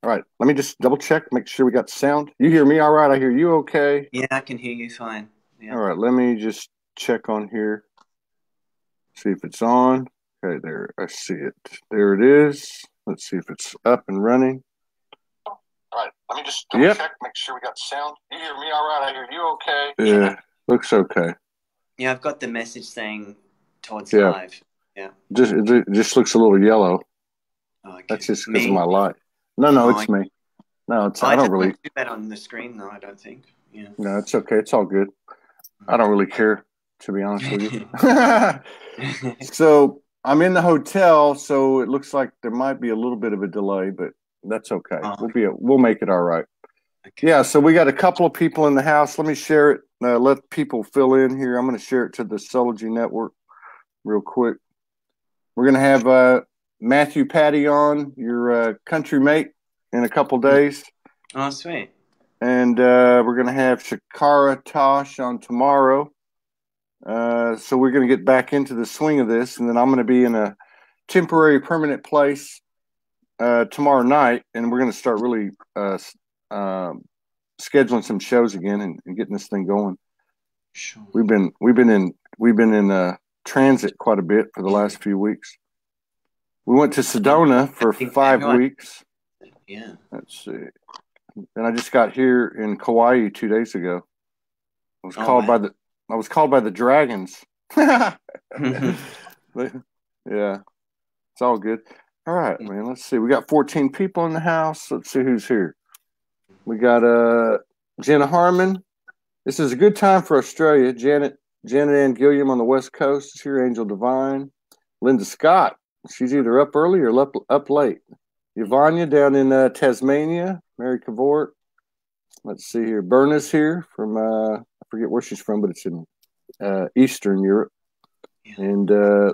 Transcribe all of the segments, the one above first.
All right, let me just double check, make sure we got sound. You hear me all right? I hear you okay. Yeah, I can hear you fine. All Yeah. right, let me just check on here, see if it's on. Okay, there, I see it. There it is. Let's see if it's up and running. All right, let me just double check, make sure we got sound. You hear me all right? I hear you okay. Yeah, looks okay. Yeah, I've got the message saying towards Yeah, live. Yeah. it just looks a little yellow. Oh, okay. That's just because of Me? my light. No, Oh, it's me. No, it's I I don't don't really. do that on the screen though, I don't think. Yeah. No, it's okay. It's all good. I don't really care, to be honest with you. So I'm in the hotel, so it looks like there might be a little bit of a delay, but that's okay. Oh, We'll make it all right. okay. Yeah, so we got a couple of people in the house. Let me share it. Let people fill in here. I'm going to share it to the Soulology Network real quick. We're going to have Matthew Patty on, your country mate, in a couple days. Oh, sweet. And we're going to have Shakara Tosh on tomorrow. So we're going to get back into the swing of this. And then I'm going to be in a temporary permanent place tomorrow night. And we're going to start really scheduling some shows again and getting this thing going. Sure. We've been in transit quite a bit for the last few weeks. We went to Sedona for 5 weeks. Yeah. Let's see. And I just got here in Kauai 2 days ago. I was called by the dragons. Yeah, it's all good. All right, man. Let's see. We got 14 people in the house. Let's see who's here. We got Jenna Harmon. This is a good time for Australia. Janet Ann Gilliam on the West Coast is here. Angel Divine. Linda Scott. She's either up early or up late. Yvonnya down in Tasmania. Mary Cavort. Let's see here. Berna's here from, I forget where she's from, but it's in Eastern Europe. Yeah. And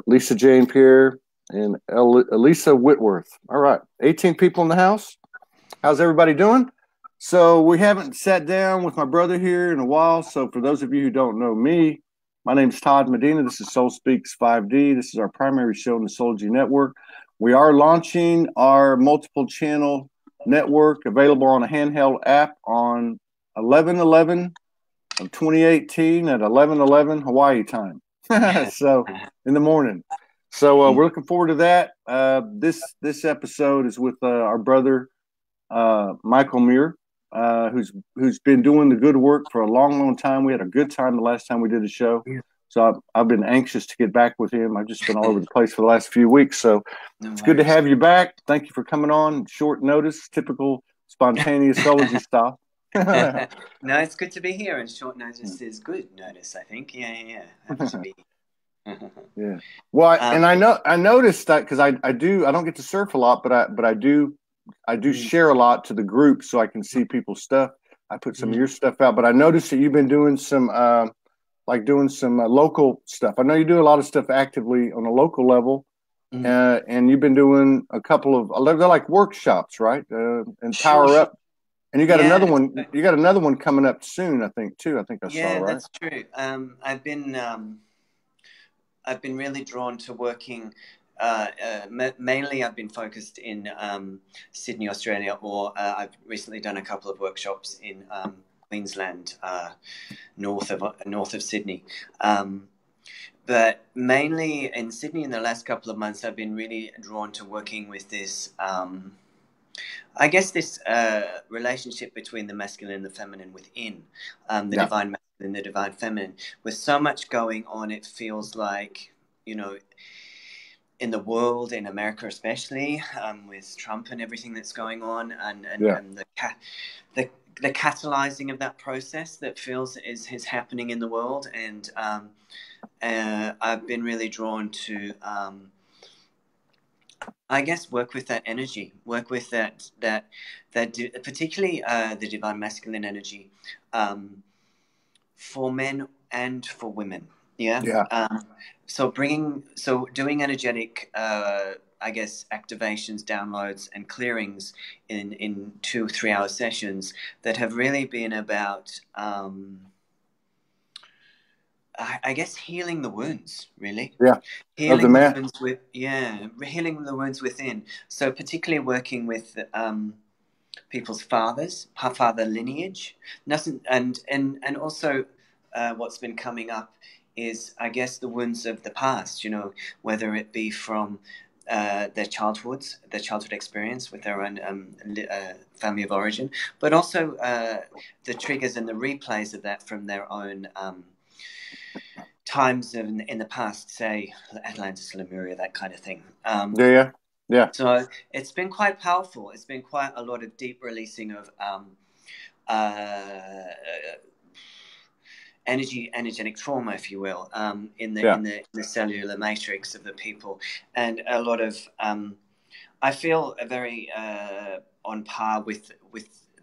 Lisa Jane Pierre and Elisa Whitworth. All right. 18 people in the house. How's everybody doing? So we haven't sat down with my brother here in a while. So for those of you who don't know me, my name is Todd Medina. This is Soul Speaks 5D. This is our primary show in the Soulology Network. We are launching our multiple channel network available on a handheld app on 11/11 of 2018 at 11/11 Hawaii time. So in the morning. So we're looking forward to that. This episode is with our brother Michael Muir, who's been doing the good work for a long time. We had a good time the last time we did a show. Yeah. So I've been anxious to get back with him. I've just been all over the place for the last few weeks. So it's good to have you back. Thank you for coming on. Short notice, typical spontaneous Soulology style. No, it's good to be here, and short notice is good notice, I think. Yeah. Happy to be here. Yeah. Well, and I noticed that because I don't get to surf a lot, but I do share a lot to the group so I can see people's stuff. I put some of your stuff out, but I noticed that you've been doing some local stuff. I know you do a lot of stuff actively on a local level, and you've been doing a couple of they're like workshops, right? And Power Up. And you got another one. You got another one coming up soon, I think, too. I think I saw, right? Yeah, that's true. I've been really drawn to working. Mainly, I've been focused in Sydney, Australia, or I've recently done a couple of workshops in Queensland, north of Sydney. But mainly in Sydney, in the last couple of months, I've been really drawn to working with this. I guess this relationship between the masculine and the feminine within, the divine masculine, the divine feminine. With so much going on, it feels like, in the world, in America especially, with Trump and everything that's going on, and the catalyzing of that process that feels is happening in the world. And I've been really drawn to... I guess work with that energy, work with that particularly the divine masculine energy, for men and for women. Yeah. So doing energetic, I guess, activations, downloads, and clearings in 2-3 hour sessions that have really been about. I guess healing the wounds, really. Yeah. Healing the wounds healing the wounds within. So particularly working with people's father lineage. Nothing, and also what's been coming up is, I guess, the wounds of the past. You know, whether it be from their childhood experience with their own family of origin, but also the triggers and the replays of that from their own times in the past, say Atlantis, Lemuria, that kind of thing. Yeah. So it's been quite powerful. It's been quite a lot of deep releasing of uh, energetic trauma, if you will, in the cellular matrix of the people, and a lot of I feel a very on par with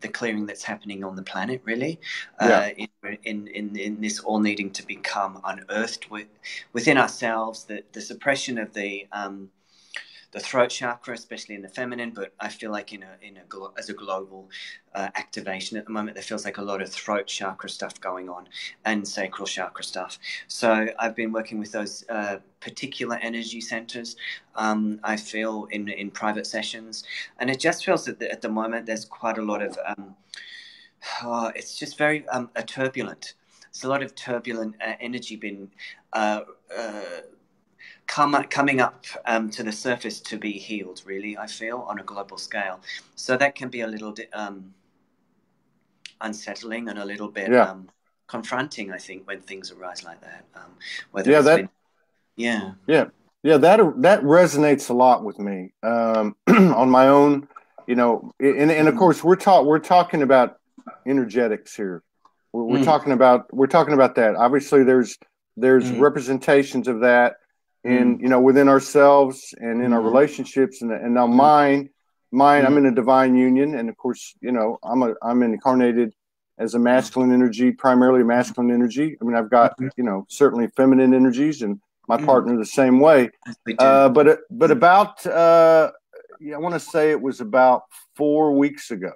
the clearing that's happening on the planet, really, in this all needing to become unearthed within ourselves, the suppression of the throat chakra, especially in the feminine, but I feel like as a global activation at the moment, there feels like a lot of throat chakra stuff going on and sacral chakra stuff. So I've been working with those particular energy centers. I feel in private sessions, and it just feels that at the moment there's quite a lot of it's just very turbulent. There's a lot of turbulent energy being coming up to the surface to be healed, really, I feel, on a global scale. So that can be a little bit unsettling and a little bit confronting, I think, when things arise like that. That resonates a lot with me on my own, you know, and of course we're talking about energetics here. We're talking about that. Obviously, there's representations of that in within ourselves and in our relationships, and now mine. I'm in a divine union, and of course, I'm incarnated as a masculine energy, primarily masculine energy. I mean, I've got certainly feminine energies, and my partner the same way. But about I want to say it was about 4 weeks ago.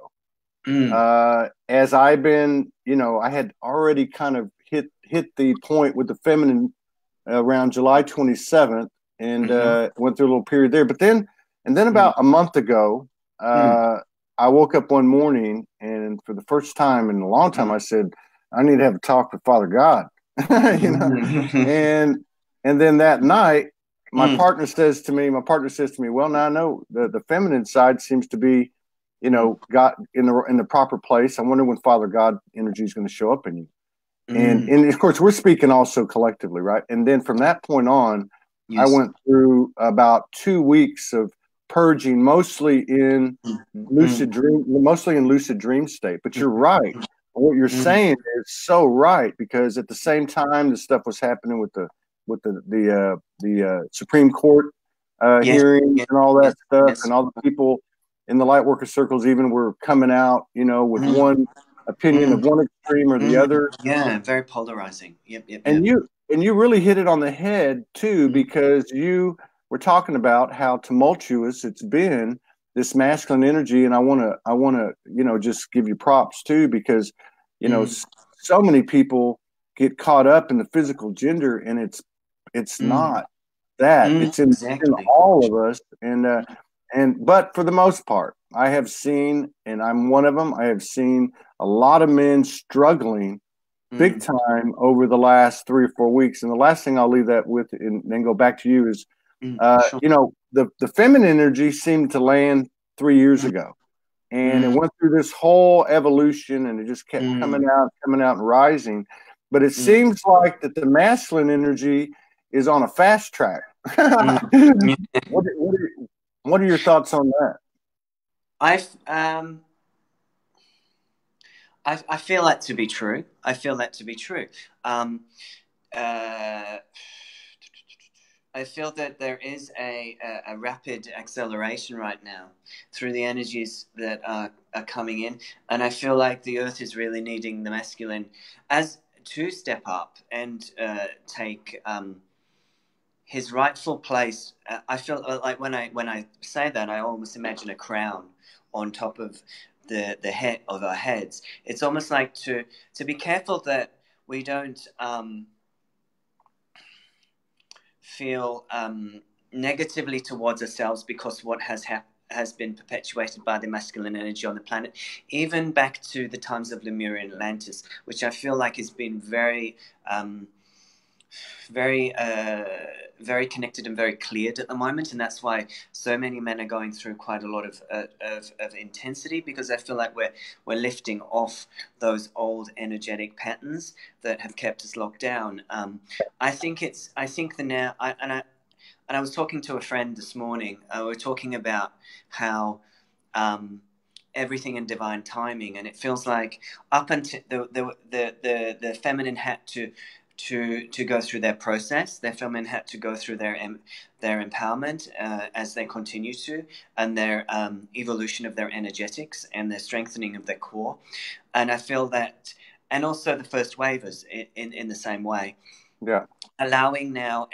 As I've been, I had already kind of hit the point with the feminine around July 27th, and went through a little period there. But then about a month ago, I woke up one morning, and for the first time in a long time, I said, I need to have a talk with Father God, and then that night, my partner says to me, well, now I know the feminine side seems to be, got in the proper place. I wonder when Father God energy is going to show up in you. And of course, we're speaking also collectively, right? And then from that point on, I went through about 2 weeks of purging, mostly in lucid dream state. But you're right. What you're saying is so right, because at the same time, the stuff was happening with the Supreme Court hearings and all that stuff, and all the people in the light worker circles even were coming out, with one opinion of one extreme or the other. Yeah, very polarizing. Yep. And you really hit it on the head too, because you were talking about how tumultuous it's been, this masculine energy, and I want to just give you props too, because so many people get caught up in the physical gender, and it's not that. It's in all of us, but for the most part, I have seen, and I'm one of them, I have seen a lot of men struggling big time over the last 3 or 4 weeks. And the last thing I'll leave that with, and then go back to you, is, the feminine energy seemed to land 3 years ago. And it went through this whole evolution, and it just kept coming out and rising. But it seems like that the masculine energy is on a fast track. What are your thoughts on that? I feel that to be true. I feel that there is a rapid acceleration right now through the energies that are coming in, and I feel like the Earth is really needing the masculine to step up and take his rightful place. I feel like when I say that, I almost imagine a crown on top of the head of our heads. It's almost like to be careful that we don't feel negatively towards ourselves because what has has been perpetuated by the masculine energy on the planet, even back to the times of Lemurian Atlantis, which I feel like has been very very very connected and very cleared at the moment, and that's why so many men are going through quite a lot of intensity, because I feel like we're lifting off those old energetic patterns that have kept us locked down. I think the now and I was talking to a friend this morning. We were talking about how everything in divine timing, and it feels like up until the feminine had to go through their process. Their feminine had to go through their empowerment as they continue to, and their evolution of their energetics and their strengthening of their core. And I feel that, and also the first wavers in the same way. Yeah. Allowing now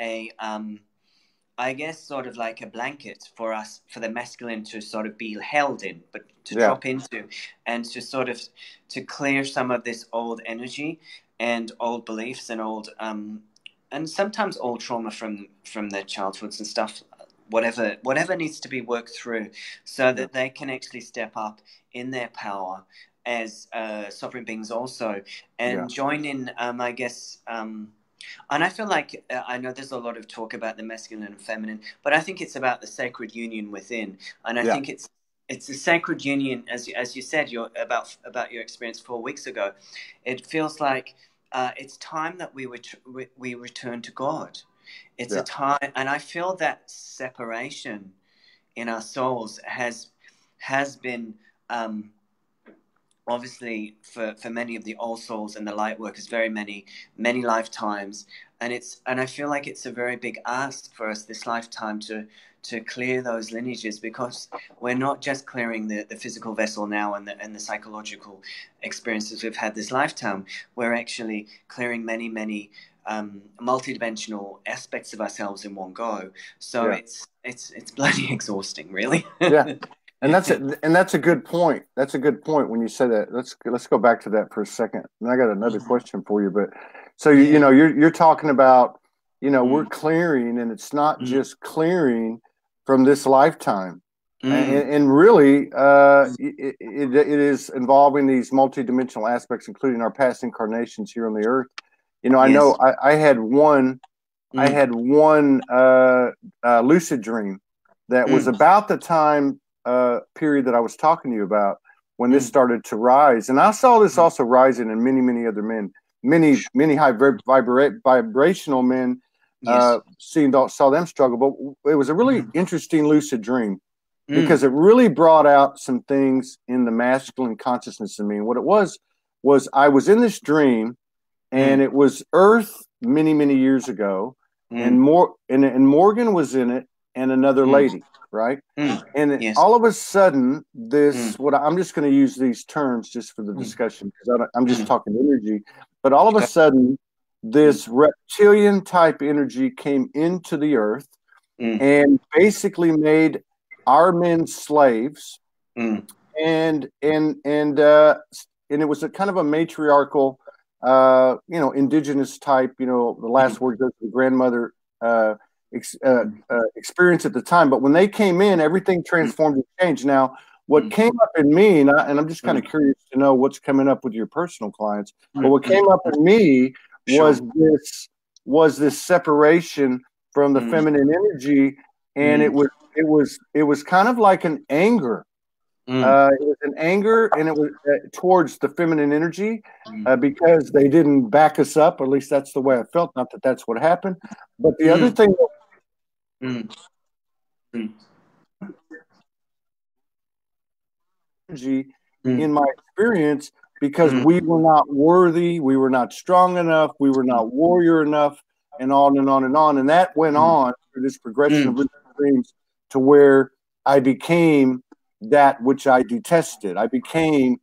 I guess sort of like a blanket for us, for the masculine to sort of be held in, but to drop into, and to sort of to clear some of this old energy and old beliefs and old and sometimes old trauma from their childhoods and stuff, whatever needs to be worked through, so that they can actually step up in their power as sovereign beings also, and join in, I guess. And I feel like I know there's a lot of talk about the masculine and feminine, but I think it's about the sacred union within, and I think it's a sacred union, as you said, about your experience 4 weeks ago. It feels like it's time that we return to God. It's a time, and I feel that separation in our souls has been. Obviously, for many of the old souls and the light workers, very many lifetimes, and I feel like it's a very big ask for us this lifetime to clear those lineages, because we're not just clearing the physical vessel now and the psychological experiences we've had this lifetime. We're actually clearing many multidimensional aspects of ourselves in one go. So it's bloody exhausting, really. And that's a good point. That's a good point when you say that. Let's go back to that for a second. And I got another question for you. But so you're talking about, we're clearing, and it's not just clearing from this lifetime, and really it is involving these multidimensional aspects, including our past incarnations here on the earth. I know I had one lucid dream that was about the time period that I was talking to you about, when this started to rise. And I saw this also rising in many other men, many high vibrational men, saw them struggle. But it was a really interesting lucid dream, because it really brought out some things in the masculine consciousness in me. And what it was I was in this dream, and it was Earth many years ago, and Morgan was in it, and another lady. Right. And all of a sudden, I'm just going to use these terms just for the discussion, because I'm just talking energy. But all of a sudden, this reptilian type energy came into the earth and basically made our men slaves. And it was a kind of a matriarchal, indigenous type, the last word goes to the grandmother, experience at the time. But when they came in, everything transformed and changed. Now, what came up in me, and I'm just kind of curious to know what's coming up with your personal clients, but what came up in me was this separation from the feminine energy, and it was kind of like an anger. It was an anger, and it was towards the feminine energy, because they didn't back us up. Or at least that's the way I felt. Not that that's what happened, but the other thing. Energy in my experience, because we were not worthy, we were not strong enough, we were not warrior enough, and on and on and on. And that went on through this progression of dreams to where I became that which I detested. I became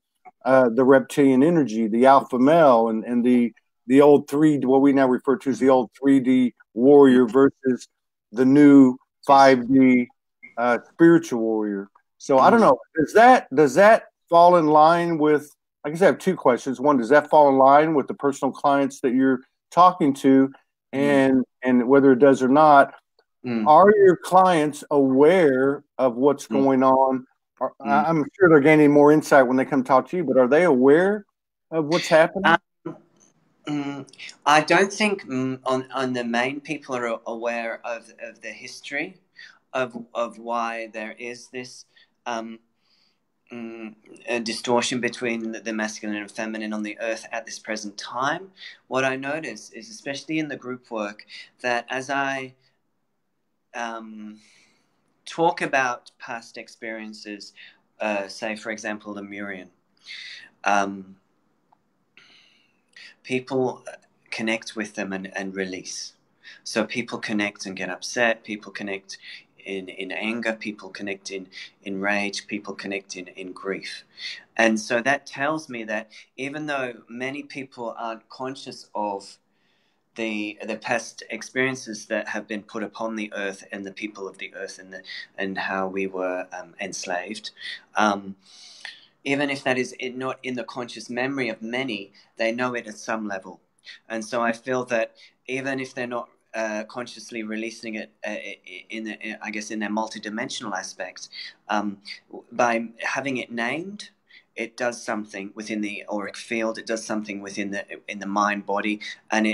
the reptilian energy, the alpha male, and the old what we now refer to as the old 3D warrior versus the new 5D spiritual warrior. So I don't know. Does that fall in line with? I guess I have two questions. One, does that fall in line with the personal clients that you're talking to, and whether it does or not, Mm. Are your clients aware of what's Mm. going on? Mm. I'm sure they're gaining more insight when they come talk to you, but are they aware of what's happening? Um, I don't think on the main people are aware of the history of why there is this um, a distortion between the masculine and feminine on the earth at this present time. What I notice is, especially in the group work, that as I um, talk about past experiences, say, for example, the Murian, um, people connect with them and release. So people connect and get upset, people connect in anger, people connect in rage, people connect in grief. And so that tells me that even though many people aren't conscious of the past experiences that have been put upon the earth and the people of the earth and how we were enslaved, um, even if that is not in the conscious memory of many, they know it at some level. And so I feel that even if they're not consciously releasing it I guess, in their multidimensional aspect, um, by having it named, it does something within the auric field. It does something within the mind body, and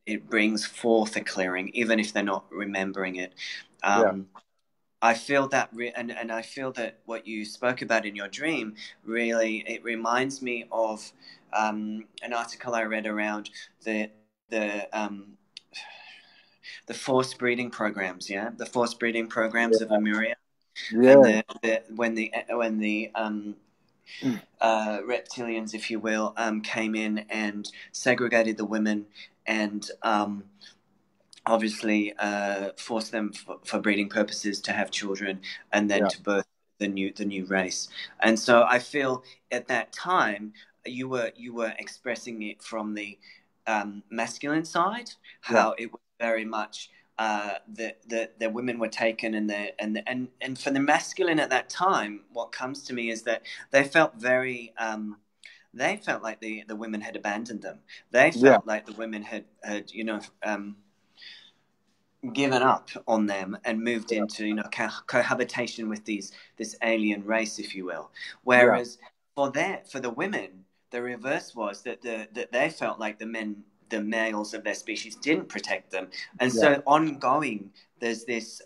it brings forth a clearing, even if they're not remembering it. Yeah, I feel that, and I feel that what you spoke about in your dream really, it reminds me of an article I read around the the um, the forced breeding programs. Yeah, the forced breeding programs of Lemuria, and yeah, when the reptilians, if you will, came in and segregated the women and obviously force them for breeding purposes to have children and then yeah, to birth the new race. And so I feel at that time you were expressing it from the masculine side, yeah, how it was very much the women were taken, and for the masculine at that time, what comes to me is that they felt very they felt like the women had abandoned them. They yeah, felt like the women had given up on them and moved into cohabitation with this alien race, if you will. yeah, Whereas for the women, the reverse was that they felt like the males of their species didn't protect them, and yeah, so ongoing there's this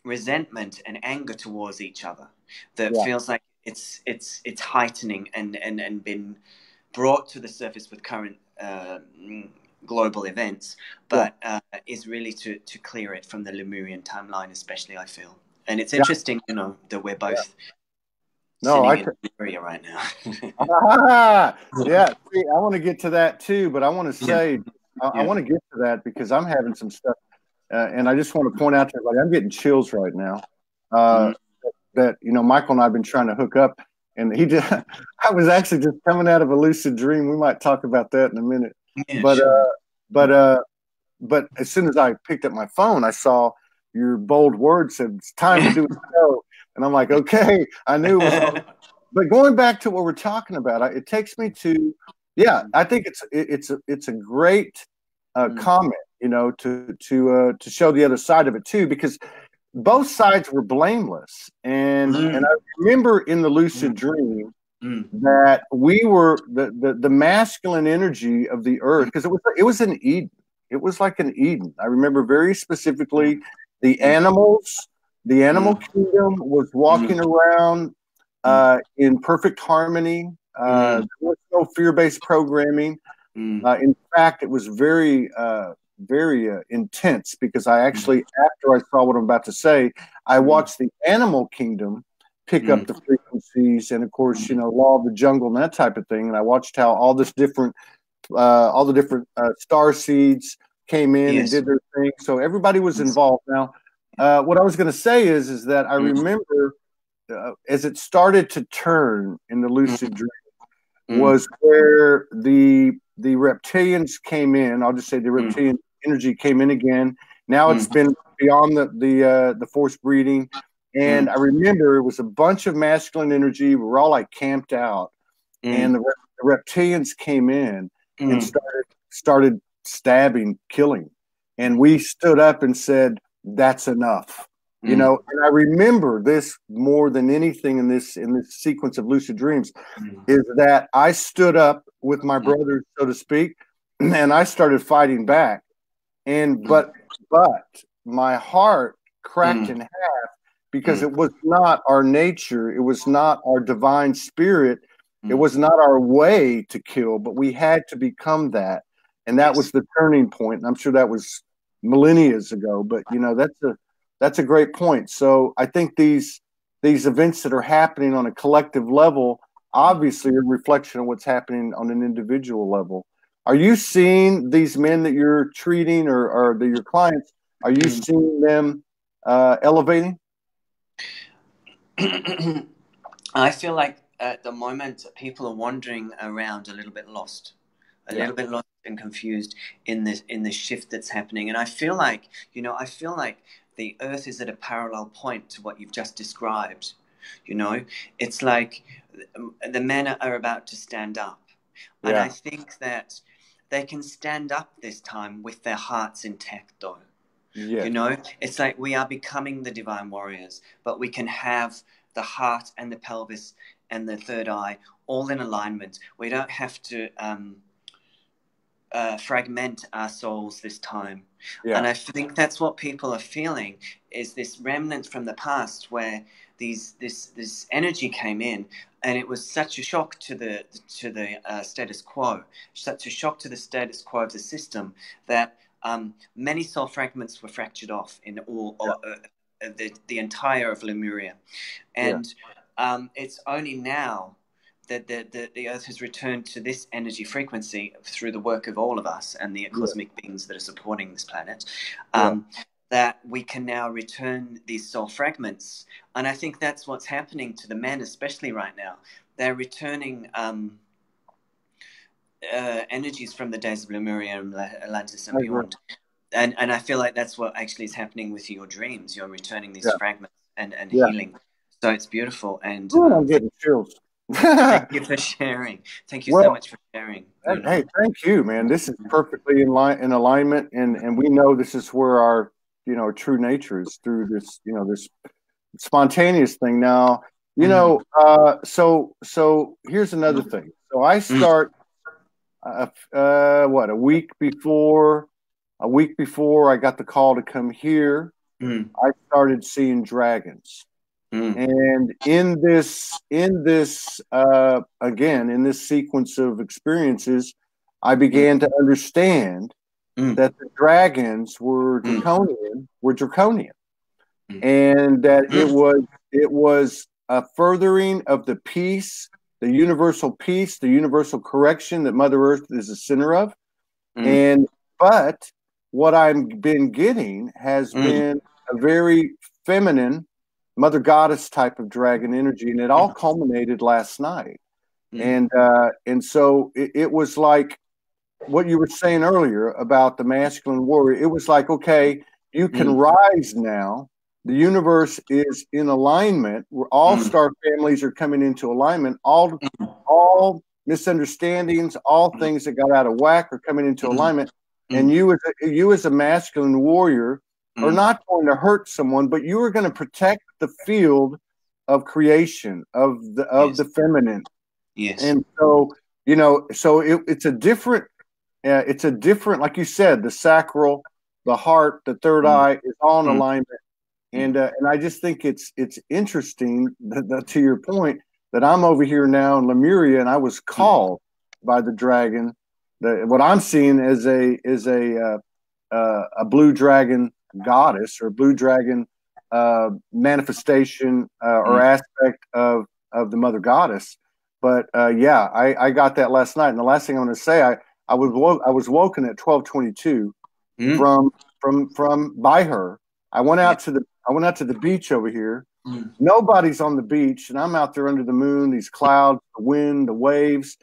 resentment and anger towards each other that yeah, feels like it's heightening and been brought to the surface with current global events, yeah, but is really to clear it from the Lemurian timeline, especially, I feel. And it's yeah, interesting, that we're yeah. both No, sitting in Lemuria right now. yeah. See, I want to get to that too, but I want to Yeah, say, I yeah. want to get to that because I'm having some stuff, and I just want to point out to everybody, I'm getting chills right now. Uh, Mm, that Michael and I have been trying to hook up, and he did. I was actually just coming out of a lucid dream. We might talk about that in a minute, yeah, but sure. but but as soon as I picked up my phone, I saw your bold words said it's time to do a show, and I'm like, okay, I knew it was all. But going back to what we're talking about, it takes me to, yeah, I think it's a great Mm, comment, to show the other side of it too, because both sides were blameless, and mm, I remember in the lucid mm, dream mm, that we were the masculine energy of the earth, because it was an Eden. It was like an Eden. I remember very specifically the mm, animals. The animal mm, kingdom was mm, walking around mm, in perfect harmony. mm, There was no fear-based programming. mm, In fact, it was very intense because I mm, actually, after I saw what I'm about to say, I mm, watched the animal kingdom pick up mm, the frequencies, and of course, mm. law of the jungle and that type of thing. And I watched how all the different star seeds came in and Yes. did their thing. So everybody was Yes. involved. Now, what I was going to say is that I Mm, remember as it started to turn in the lucid mm, dream mm, was where the reptilians came in. I'll just say the mm, reptilian energy came in again. Now it's mm, been beyond the forced breeding, mm, and I remember it was a bunch of masculine energy. We were all like camped out, and mm, the reptilians came in and mm, started stabbing, killing. and we stood up and said, "That's enough." You know, and I remember this more than anything in this sequence of lucid dreams, is that I stood up with my brothers, so to speak, and I started fighting back. And but my heart cracked in half because it was not our nature, it was not our divine spirit, it was not our way to kill, but we had to become that. And that was the turning point. And I'm sure that was millennia ago, but you know, that's a great point. So I think these events that are happening on a collective level obviously are a reflection of what's happening on an individual level. Are you seeing these men that you're treating or your clients, are you seeing them elevating? I feel like at the moment people are wandering around a little bit lost. A little bit lost and confused in the shift that's happening. And I feel like, I feel like the earth is at a parallel point to what you've just described. You know, it's like the men are about to stand up. Yeah. And I think that they can stand up this time with their hearts intact, though. Yeah. You know, it's like we are becoming the divine warriors, but we can have the heart and the pelvis and the third eye all in alignment. We don't have to fragment our souls this time. Yeah. And I think that's what people are feeling, is this remnant from the past where this energy came in, and it was such a shock to the status quo, such a shock to the status quo of the system, that many soul fragments were fractured off in all the entire of Lemuria. And it's only now that the earth has returned to this energy frequency through the work of all of us and the cosmic beings that are supporting this planet, that we can now return these soul fragments. And I think that's what's happening to the men, especially right now. They're returning energies from the days of Lemuria and Atlantis and beyond. And I feel like that's what actually is happening with your dreams. You're returning these fragments and healing. So it's beautiful. And I'm getting chills. Thank you for sharing. Thank you so much for sharing. Hey, thank you, man. This is perfectly in alignment, and we know this is where our true nature is, through this this spontaneous thing. Now, so here's another thing. So I start a week before I got the call to come here. I started seeing dragons. And in this again, in this sequence of experiences, I began to understand that the dragons were draconian, and that it was a furthering of the peace, the universal peace, the universal correction that Mother Earth is the center of. But what I've been getting has been a very feminine Mother Goddess type of dragon energy, and it all culminated last night. And so it was like what you were saying earlier about the masculine warrior. It was like, okay, you can rise now. The universe is in alignment. All star families are coming into alignment. All misunderstandings, all things that got out of whack are coming into alignment. And you as a masculine warrior are not going to hurt someone, but you are going to protect the field of creation of the feminine. Yes. And so it's a different, like you said, the sacral, the heart, the third eye is all in alignment. And I just think it's interesting that, to your point, that I'm over here now in Lemuria, and I was called by the dragon. What I'm seeing is a blue dragon goddess, or blue dragon manifestation or aspect of the Mother Goddess. But I got that last night. And the last thing I want to say, I was woken at 12:22 from by her. I went out to the beach over here. Nobody's on the beach, and I'm out there under the moon, these clouds, the wind, the waves.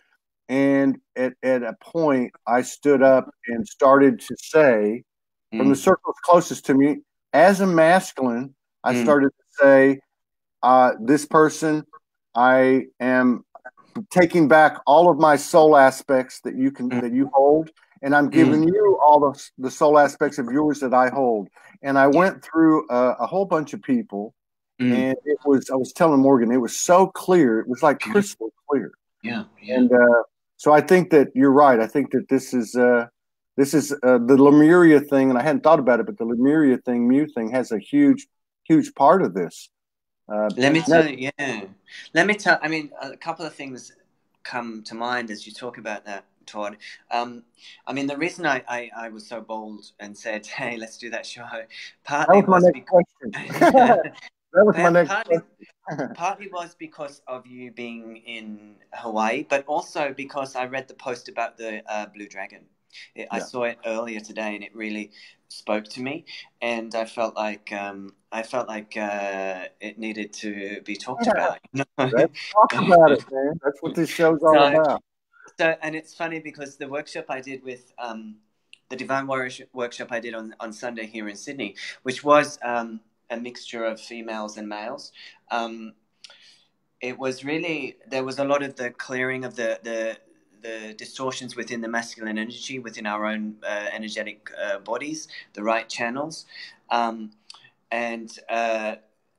And at a point, I stood up and started to say, from the circles closest to me, as a masculine, I started to say, this person, I am taking back all of my soul aspects that you hold, and I'm giving you all the soul aspects of yours that I hold. And I went through a whole bunch of people, and I was telling Morgan, it was so clear. It was like crystal clear. Yeah. And so I think that you're right. I think that this is the Lemuria thing, and I hadn't thought about it, but the Lemuria thing, Mu thing, has a huge part of this. Let me tell you, I mean, a couple of things come to mind as you talk about that, Todd. I mean, the reason I was so bold and said, "Hey, let's do that show," partly was partly was because of you being in Hawaii, but also because I read the post about the blue dragon. I saw it earlier today, and it really spoke to me, and I felt like it needed to be talked about. You know? Let's talk about it, man. That's what this show's all about. So, and it's funny because the workshop I did with the Divine Warrior workshop I did on Sunday here in Sydney, which was a mixture of females and males. It was really, there was a lot of the clearing of the distortions within the masculine energy, within our own energetic bodies, the right channels.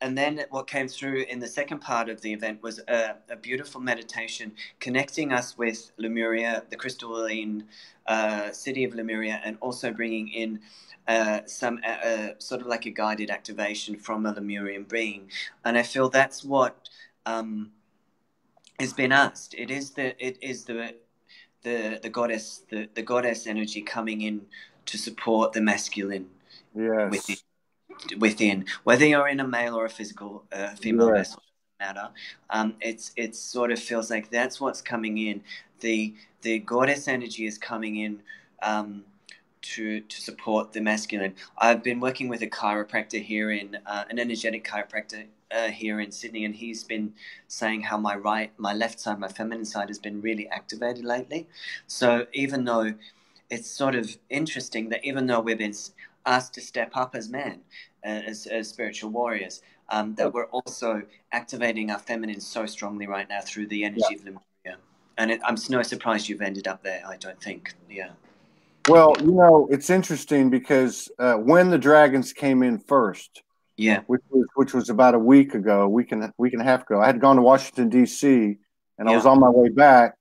And then what came through in the second part of the event was a beautiful meditation connecting us with Lemuria, the crystalline city of Lemuria, and also bringing in some sort of like a guided activation from a Lemurian being. And I feel that's what has been asked. It is the goddess, the goddess energy coming in to support the masculine within, whether you're in a male or a physical female vessel, doesn't matter. It sort of feels like that's what's coming in. The goddess energy is coming in to support the masculine. I've been working with a chiropractor here in an energetic chiropractor here in Sydney, and he's been saying how my left side, my feminine side, has been really activated lately. So even though it's sort of interesting that even though we've been asked to step up as men, as spiritual warriors, that we're also activating our feminine so strongly right now through the energy of Lemuria. And I'm no surprise you've ended up there, I don't think. Yeah. Well, you know, it's interesting because when the dragons came in first, which was about a week and a half ago, I had gone to Washington D.C. and I was on my way back,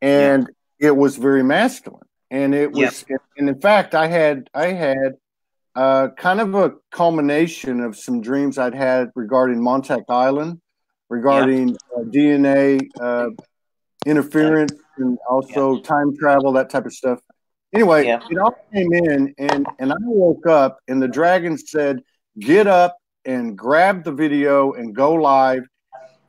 and it was very masculine, and it was, and in fact, I had kind of a culmination of some dreams I'd had regarding Montauk Island, regarding DNA interference, and also time travel, that type of stuff. Anyway, it all came in, and I woke up, and the dragon said, "Get up and grab the video and go live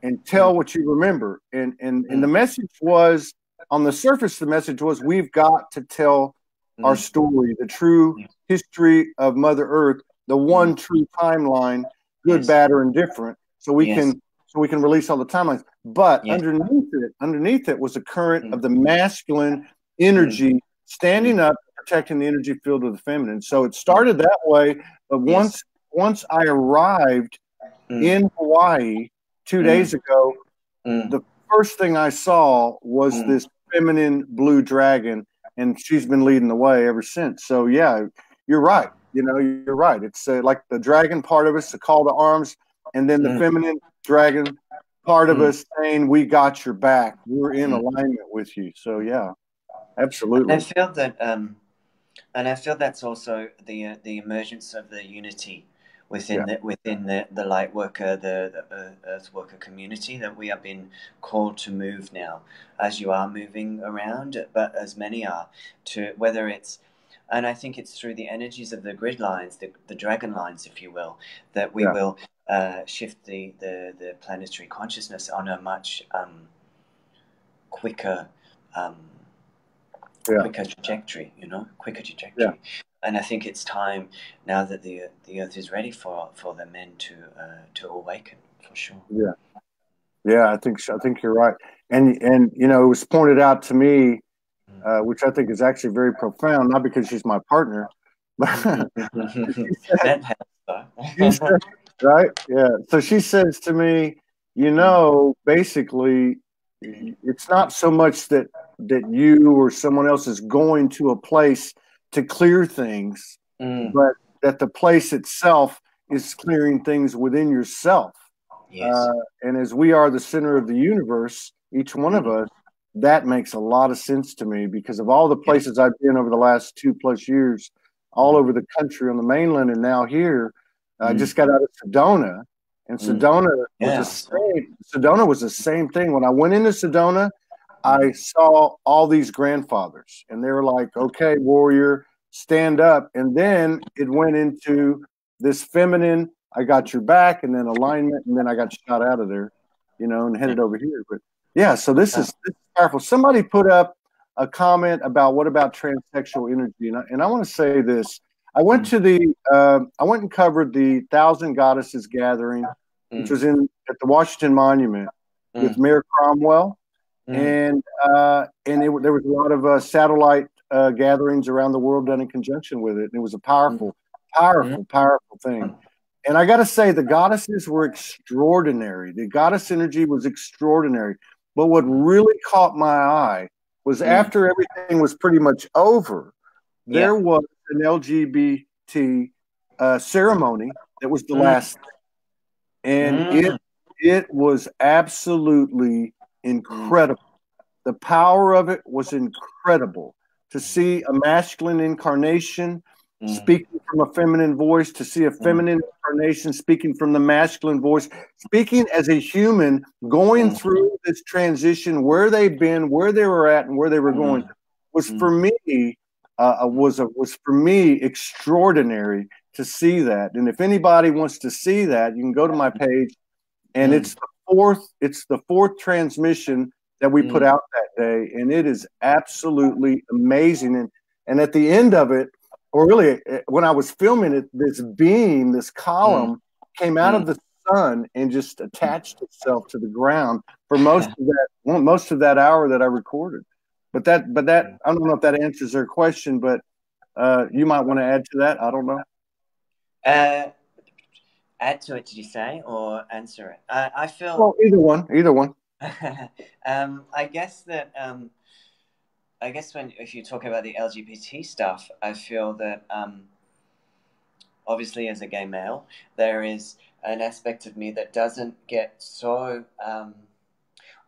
and tell what you remember." And the message was, on the surface, the message was, we've got to tell our story, the true history of Mother Earth, the one true timeline, good, bad, or indifferent, so we can release all the timelines. But underneath it was a current of the masculine energy standing up, protecting the energy field of the feminine. So it started that way, but once I arrived in Hawaii 2 days ago, the first thing I saw was this feminine blue dragon, and she's been leading the way ever since. So yeah, you're right. You know, you're right. It's like the dragon part of us, the call to arms, and then the feminine dragon part of us saying, "We got your back. We're in alignment with you." So yeah, absolutely. And I feel that's also the emergence of the unity within the light worker, the earth worker community that we have been called to move now, as you are moving around, but as many are, to whether it's, and I think it's through the energies of the grid lines, the dragon lines, if you will, that we will shift the planetary consciousness on a much quicker trajectory, quicker trajectory. Yeah. And I think it's time now that the earth is ready for the men to awaken, for sure. Yeah, I think you're right. And you know, it was pointed out to me, which I think is actually very profound, not because she's my partner, but right? Yeah. So she says to me, you know, basically, it's not so much that you or someone else is going to a place to clear things, but that the place itself is clearing things within yourself. Yes. And as we are the center of the universe, each one of us, that makes a lot of sense to me because of all the places I've been over the last 2+ years, all over the country on the mainland, and now here. I just got out of Sedona, and Sedona was the same thing. When I went into Sedona, I saw all these grandfathers, and they were like, "Okay, warrior, stand up." And then it went into this feminine, "I got your back," and then alignment, and then I got shot out of there, and headed over here. But yeah, so this is powerful. Somebody put up a comment about what about transsexual energy, and I want to say this. I went to I went and covered the Thousand Goddesses gathering, which was at the Washington Monument with Mayor Cromwell, and there was a lot of satellite gatherings around the world done in conjunction with it, and it was a powerful thing. And I got to say, the goddesses were extraordinary. The goddess energy was extraordinary. But what really caught my eye was after everything was pretty much over, there was an LGBT ceremony that was the last thing. And it was absolutely incredible. The power of it was incredible. To see a masculine incarnation speaking from a feminine voice, to see a feminine incarnation speaking from the masculine voice, speaking as a human, going through this transition, where they've been, where they were at, and where they were going, was for me extraordinary to see that. And if anybody wants to see that, you can go to my page, and it's the fourth transmission that we put out that day, and it is absolutely amazing. And at the end of it, or really when I was filming it, this column came out of the sun and just attached itself to the ground for most of that hour that I recorded. But that I don't know if that answers their question, but you might want to add to that. I don't know. Add to it, did you say, or answer it? I feel. Well, either one. I guess if you talk about the LGBT stuff, I feel that obviously as a gay male, there is an aspect of me that doesn't get so.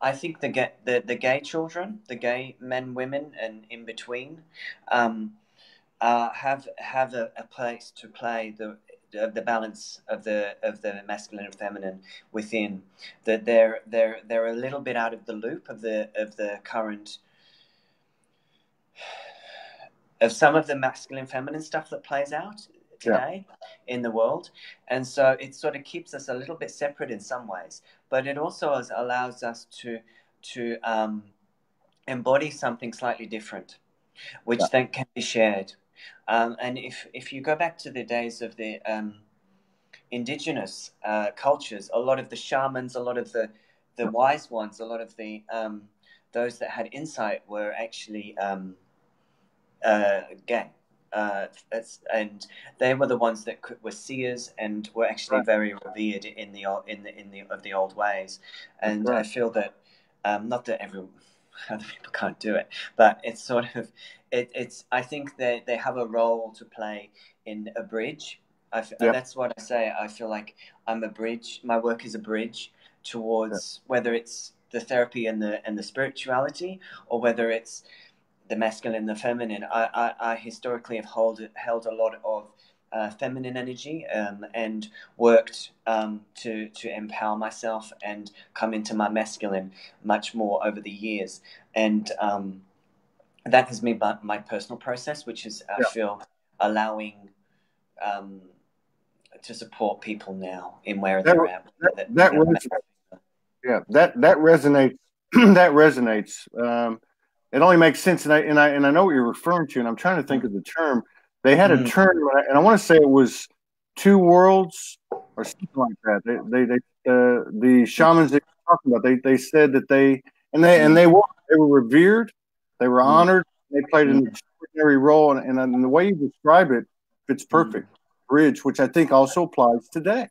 I think the gay children, the gay men, women, and in between, have a place to play the balance of the masculine and feminine within. That they're a little bit out of the loop of the current. Of some of the masculine feminine stuff that plays out today in the world. And so it sort of keeps us a little bit separate in some ways, but it also allows us to embody something slightly different, which then can be shared. And if you go back to the days of the indigenous cultures, a lot of the shamans, a lot of the wise ones, a lot of the those that had insight were actually gay, and they were the ones that were seers and were actually very revered in the old ways. And I feel that not that other people can't do it, but it's sort of it's. I think that they have a role to play in a bridge. That's what I say. I feel like I'm a bridge. My work is a bridge towards whether it's the therapy and the spirituality, or whether it's the masculine and the feminine. I historically have held a lot of feminine energy and worked to empower myself and come into my masculine much more over the years. And that has been my personal process, which is, I feel, allowing to support people now in where they're at. That resonates. That resonates. It only makes sense, and I know what you're referring to, and I'm trying to think of the term. They had a term, and I want to say it was two worlds or something like that. The shamans that you're talking about, they said that they were revered, they were honored, they played an extraordinary role, and the way you describe it fits perfect. Bridge, which I think also applies today,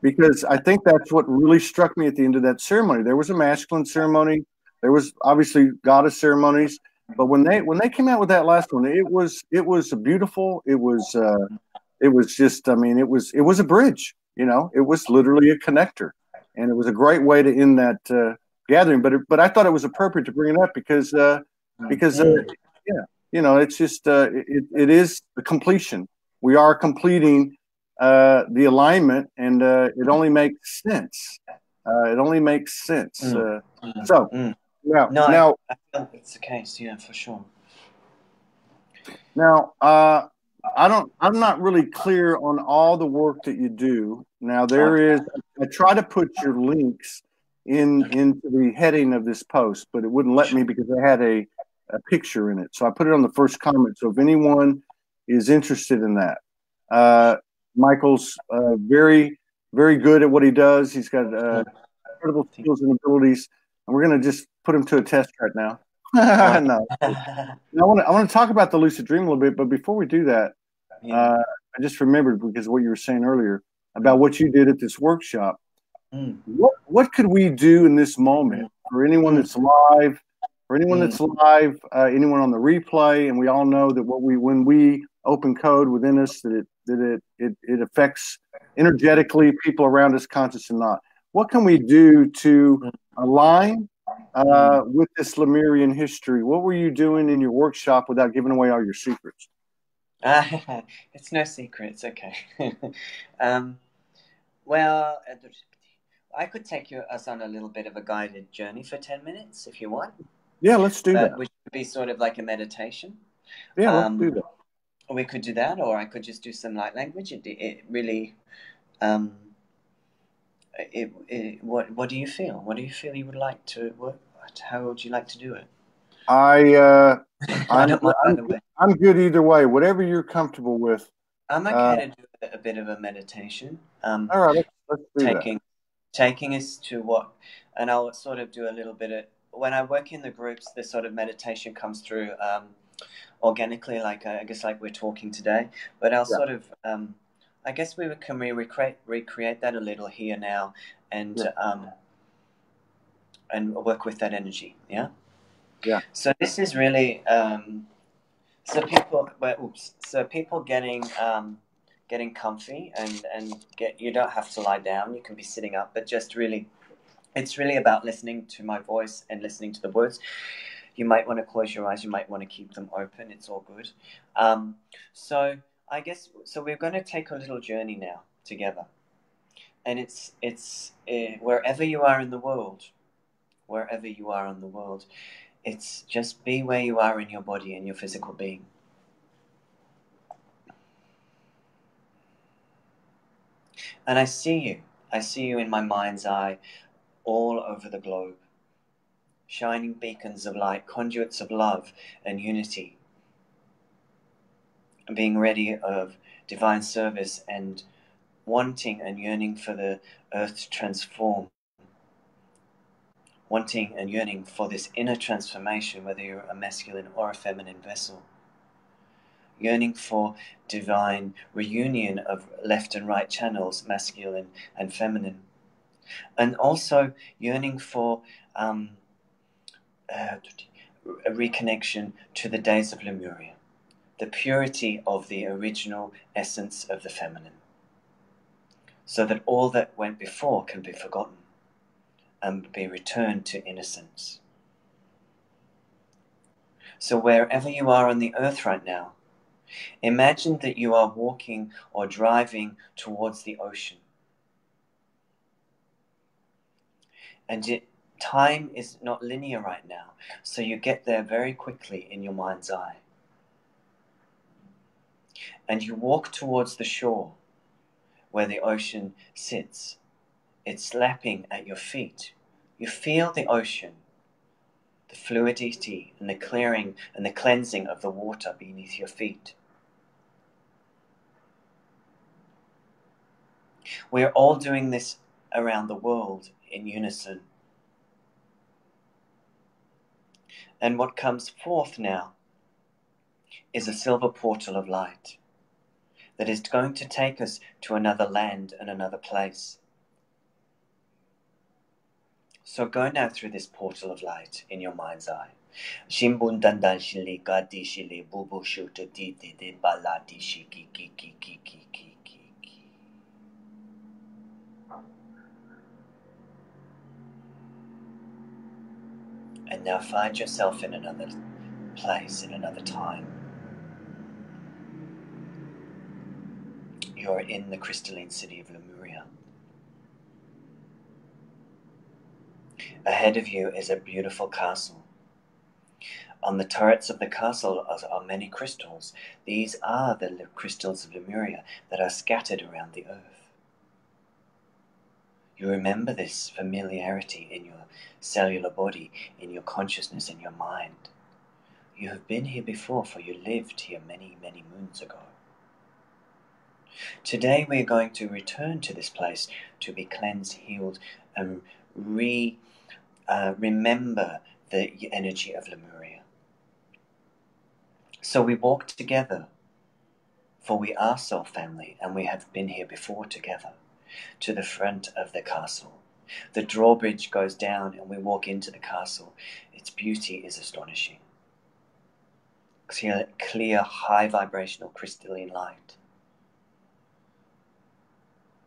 because I think that's what really struck me at the end of that ceremony. There was a masculine ceremony. There was obviously goddess ceremonies, but when they came out with that last one, it was beautiful. It was just, I mean, it was a bridge. It was literally a connector, and it was a great way to end that gathering. But I thought it was appropriate to bring it up because yeah, it's just it is the completion. We are completing the alignment, and it only makes sense. It only makes sense. So now, No, now, I feel it's the case. Yeah, for sure. now, I'm not really clear on all the work that you do. Now, there is. I try to put your links into the heading of this post, but it wouldn't let me because I had a picture in it. So I put it on the first comment. So if anyone is interested in that, Michael's very, very good at what he does. He's got incredible skills and abilities, and we're going to just put him to a test right now. No. I want to talk about the lucid dream a little bit, but before we do that, I just remembered because of what you were saying earlier about what you did at this workshop. What could we do in this moment for anyone that's live, anyone on the replay, and we all know that when we open code within us, that it affects energetically people around us, conscious and not. What can we do to align with this Lemurian history? What were you doing in your workshop without giving away all your secrets? It's no secret. It's okay. Well, I could take us on a little bit of a guided journey for 10 minutes if you want. Yeah, let's do that. Which would be sort of like a meditation. Yeah, let's do that. We could do that, or I could just do some light language. It really, what do you feel? What do you feel you would like to work? How would you like to do it? I'm good either way. Whatever you're comfortable with. I'm okay to do a bit of a meditation. All right, let's do that. Taking us to what, and I'll sort of do a little bit of, when I work in the groups, this sort of meditation comes through organically, like I guess like we're talking today. But I'll sort of, I guess can recreate that a little here now, and work with that energy. Yeah. Yeah. So this is really so people getting comfy and you don't have to lie down. You can be sitting up, but just really, it's really about listening to my voice and listening to the words. You might want to close your eyes. You might want to keep them open. It's all good. So I guess we're going to take a little journey now together, and it's wherever you are in the world, it's just be where you are in your body and your physical being. And I see you in my mind's eye all over the globe, shining beacons of light, conduits of love and unity, and being ready of divine service and wanting and yearning for the earth to transform, wanting and yearning for this inner transformation, whether you're a masculine or a feminine vessel, yearning for divine reunion of left and right channels, masculine and feminine, and also yearning for a reconnection to the days of Lemuria, the purity of the original essence of the feminine, so that all that went before can be forgotten and be returned to innocence. So wherever you are on the earth right now, imagine that you are walking or driving towards the ocean. And time is not linear right now, so you get there very quickly in your mind's eye. And you walk towards the shore where the ocean sits. It's lapping at your feet. You feel the ocean, the fluidity and the clearing and the cleansing of the water beneath your feet. We're all doing this around the world in unison. And what comes forth now is a silver portal of light that is going to take us to another land and another place. So go now through this portal of light in your mind's eye. Shimbun dandan shili gadi shili bubu shuta di baladi shiki ki ki ki ki ki ki ki. And now find yourself in another place, in another time. You're in the crystalline city of Lemuria. Ahead of you is a beautiful castle. On the turrets of the castle are many crystals. These are the crystals of Lemuria that are scattered around the earth. You remember this familiarity in your cellular body, in your consciousness, in your mind. You have been here before, for you lived here many, many moons ago. Today we are going to return to this place to be cleansed, healed, and remember the energy of Lemuria. So we walk together, for we are soul family, and we have been here before together, to the front of the castle. The drawbridge goes down and we walk into the castle. Its beauty is astonishing. Clear, high vibrational crystalline light.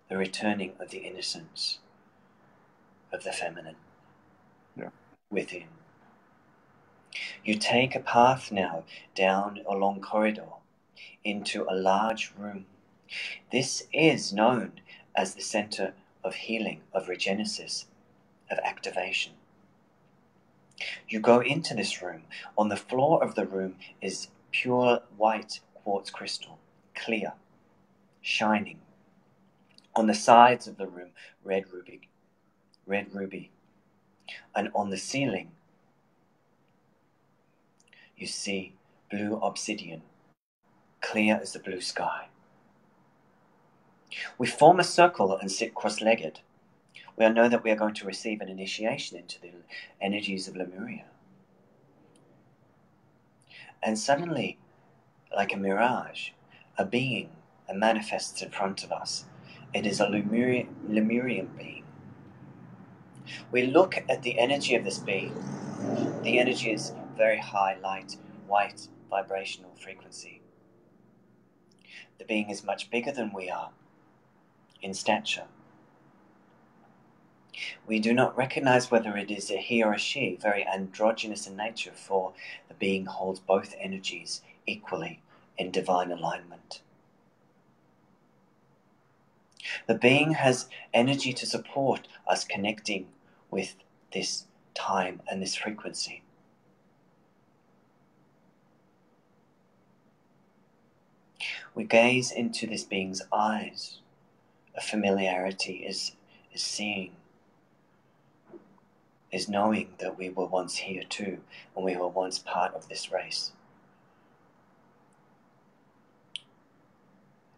The returning of the innocence of the feminine within. You take a path now down a long corridor into a large room. This is known as the center of healing, of regenesis, of activation. You go into this room. On the floor of the room is pure white quartz crystal, clear, shining. On the sides of the room, red ruby. And on the ceiling, you see blue obsidian, clear as the blue sky. We form a circle and sit cross-legged. We know that we are going to receive an initiation into the energies of Lemuria. And suddenly, like a mirage, a being manifests in front of us. It is a Lemurian being. We look at the energy of this being. The energy is very high, light, white, vibrational frequency. The being is much bigger than we are in stature. We do not recognize whether it is a he or a she, very androgynous in nature, for the being holds both energies equally in divine alignment. The being has energy to support us connecting with this time and this frequency. We gaze into this being's eyes. A familiarity is seeing, is knowing that we were once here too, and we were once part of this race.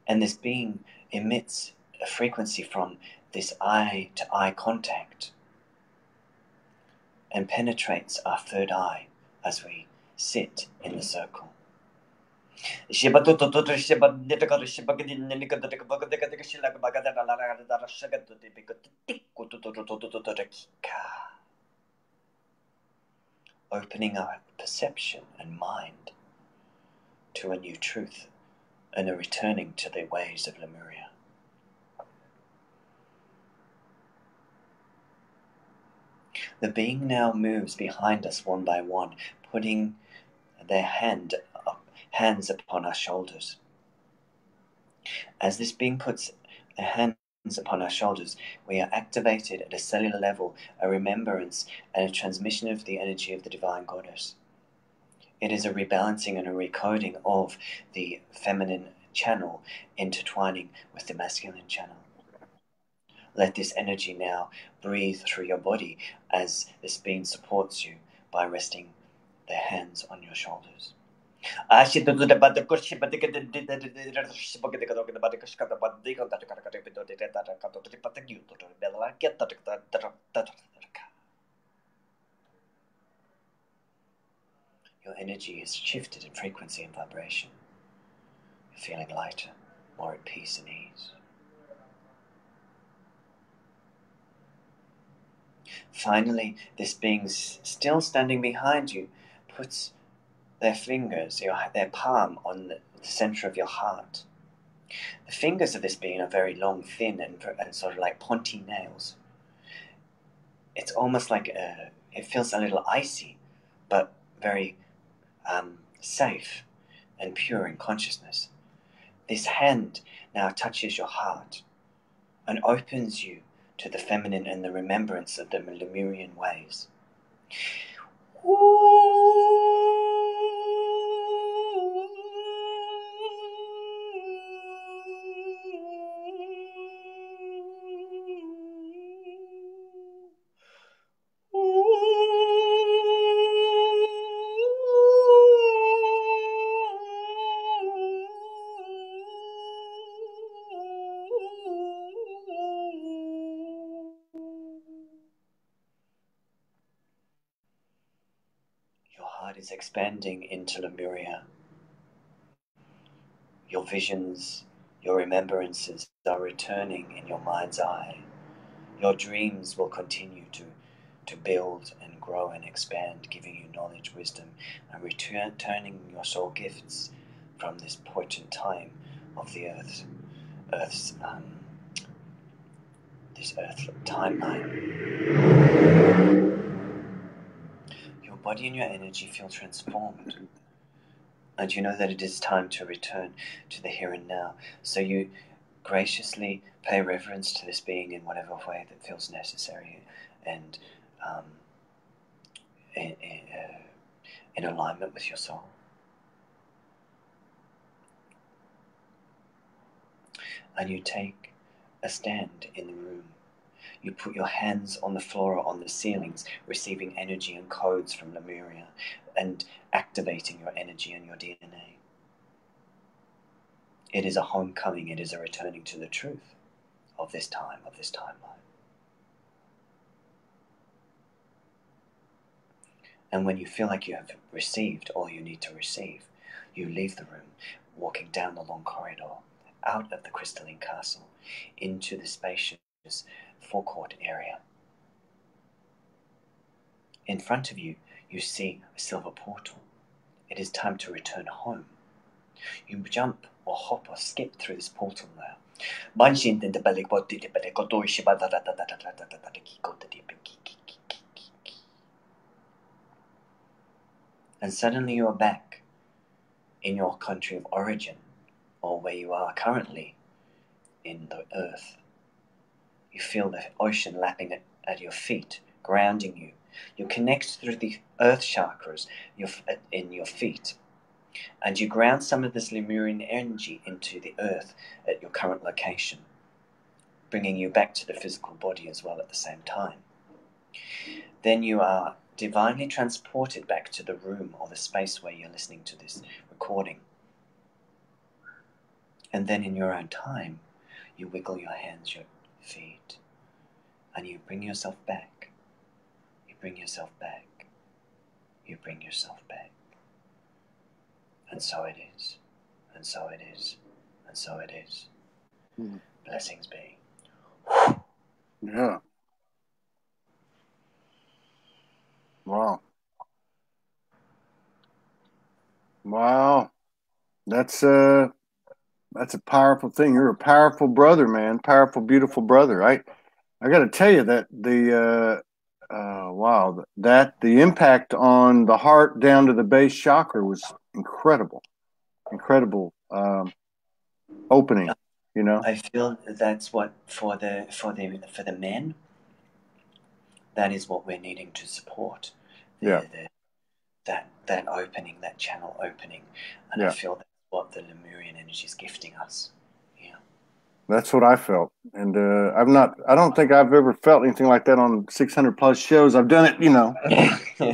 And this being emits a frequency from this eye-to-eye contact and penetrates our third eye as we sit in the circle. Opening our perception and mind to a new truth and a returning to the ways of Lemuria. The being now moves behind us one by one, putting their hands upon our shoulders. As this being puts their hands upon our shoulders, we are activated at a cellular level, a remembrance and a transmission of the energy of the Divine Goddess. It is a rebalancing and a recoding of the feminine channel intertwining with the masculine channel. Let this energy now breathe through your body as this being supports you by resting their hands on your shoulders. Your energy is shifted in frequency and vibration. You're feeling lighter, more at peace and ease. Finally, this being still standing behind you puts their fingers, their palm, on the center of your heart. The fingers of this being are very long, thin, and sort of like pointy nails. It's almost like it feels a little icy, but very safe and pure in consciousness. This hand now touches your heart and opens you to the feminine and the remembrance of the Lemurian ways. Your heart is expanding into Lemuria. Your visions, your remembrances are returning in your mind's eye. Your dreams will continue to build and grow and expand, giving you knowledge, wisdom, and returning your soul gifts from this potent time of the Earth's this Earth timeline. Your body and your energy feel transformed, and you know that it is time to return to the here and now. So you graciously pay reverence to this being in whatever way that feels necessary, and in alignment with your soul. And you take a stand in the room. You put your hands on the floor or on the ceilings, receiving energy and codes from Lemuria and activating your energy and your DNA. It is a homecoming. It is a returning to the truth of this time, of this timeline. And when you feel like you have received all you need to receive, you leave the room, walking down the long corridor, out of the crystalline castle, into the spacious forecourt area. In front of you, you see a silver portal. It is time to return home. You jump or hop or skip through this portal now. And suddenly you are back in your country of origin, or where you are currently in the earth. You feel the ocean lapping at your feet, grounding you. You connect through the earth chakras in your feet, and you ground some of this Lemurian energy into the earth at your current location, bringing you back to the physical body as well at the same time. Then you are divinely transported back to the room or the space where you're listening to this recording. And then in your own time, you wiggle your hands, your feet, and you bring yourself back. You bring yourself back. You bring yourself back. And so it is. And so it is. And so it is. Blessings be. Yeah. Wow. Wow. That's a powerful thing. You're a powerful brother, man. Powerful, beautiful brother. I got to tell you that the impact on the heart down to the base chakra was incredible. Incredible opening, you know. I feel that's what for the men, that is what we're needing to support. That opening, that channel opening, and I feel that's what the Lemurian energy is gifting us. Yeah, that's what I felt, and I don't think I've ever felt anything like that on 600 plus shows. I've done it, you know,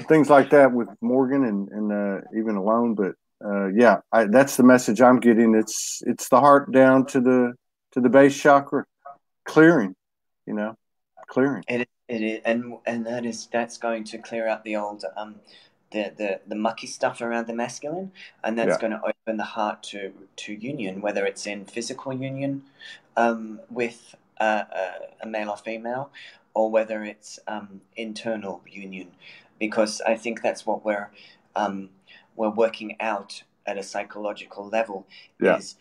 things like that with Morgan and even alone, but that's the message I'm getting. It's the heart down to the base chakra, clearing, you know, clearing. It is, and that's going to clear out the old the mucky stuff around the masculine, and that's going to open the heart to union, whether it's in physical union with a male or female, or whether it's internal union, because I think that's what we're working out at a psychological level, Yeah. is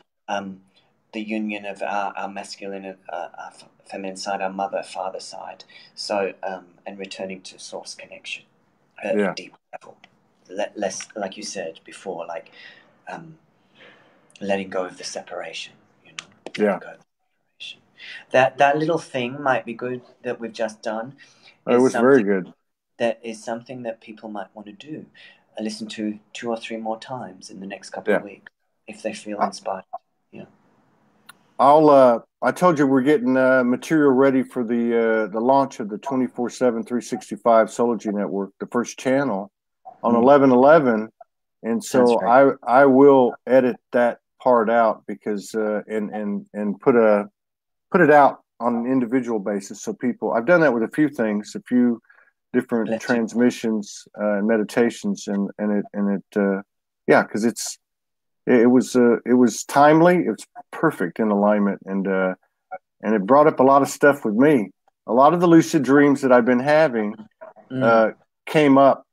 the union of our masculine, our feminine side, our mother, father side. So, and returning to source connection at a deeper level. Less, like you said before, like letting go of the separation, you know. Letting go of the separation. That little thing might be good that we've just done. It was very good. That is something that people might want to do. Listen to 2 or 3 more times in the next couple of weeks if they feel inspired. Yeah. I told you we're getting material ready for the launch of the 24/7 365 Soulology Network, the first channel on 11/11, and so I will edit that part out because and put it out on an individual basis, so people. I've done that with a few different transmissions and meditations, and it because it was timely. It was perfect in alignment, and it brought up a lot of stuff with me. A lot of the lucid dreams that I've been having came up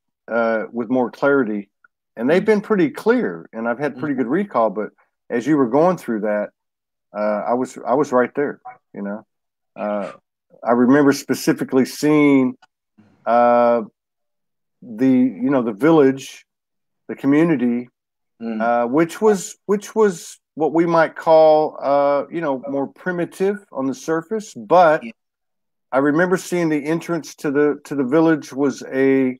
with more clarity, and they've been pretty clear, and I've had pretty good recall. But as you were going through that, I was right there. You know, I remember specifically seeing the village, the community. Which was what we might call more primitive on the surface, but I remember seeing the entrance to the village was a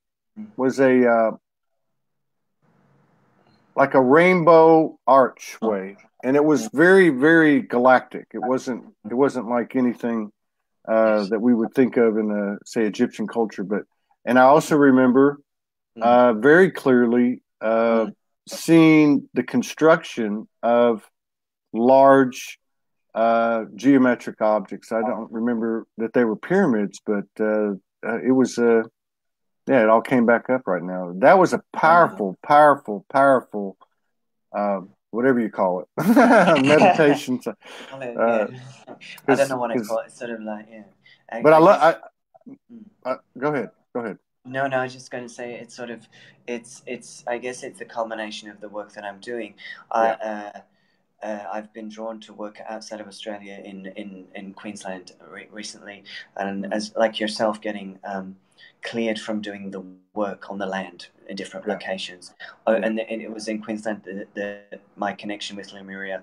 like a rainbow archway, and it was very, very galactic. It wasn't like anything that we would think of in say Egyptian culture, and I also remember very clearly seeing the construction of large geometric objects. I don't remember that they were pyramids, but it was it all came back up right now. That was a powerful whatever you call it, meditation. I don't know what I call it. It's sort of like But go ahead. No, I was just going to say it's sort of, it's. I guess it's the culmination of the work that I'm doing. I've been drawn to work outside of Australia in Queensland recently, and as like yourself, getting cleared from doing the work on the land in different locations. And it was in Queensland that my connection with Lemuria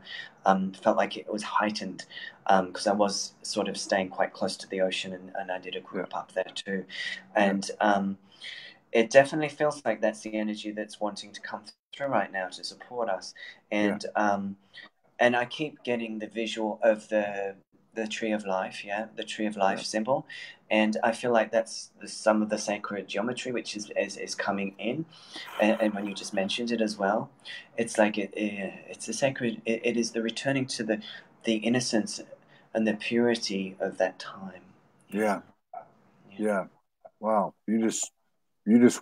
felt like it was heightened because I was sort of staying quite close to the ocean, and I did a group up there too. And it definitely feels like that's the energy that's wanting to come through right now to support us. And and I keep getting the visual of the tree of life, the tree of life symbol, and I feel like that's some of the sacred geometry which is coming in, and when you just mentioned it as well, it's like it's the sacred. It is the returning to the innocence and the purity of that time. Yeah. Wow, you just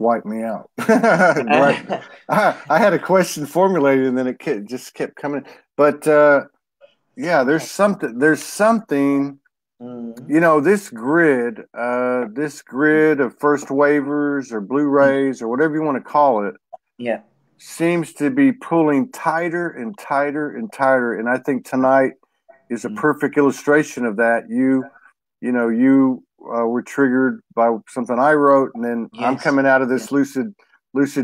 wiped me out. Right. I had a question formulated, and then it just kept coming. But there's something. This grid of first waivers or Blu-rays or whatever you want to call it, seems to be pulling tighter and tighter and tighter. And I think tonight is a perfect illustration of that. You were triggered by something I wrote, and then I'm coming out of this lucid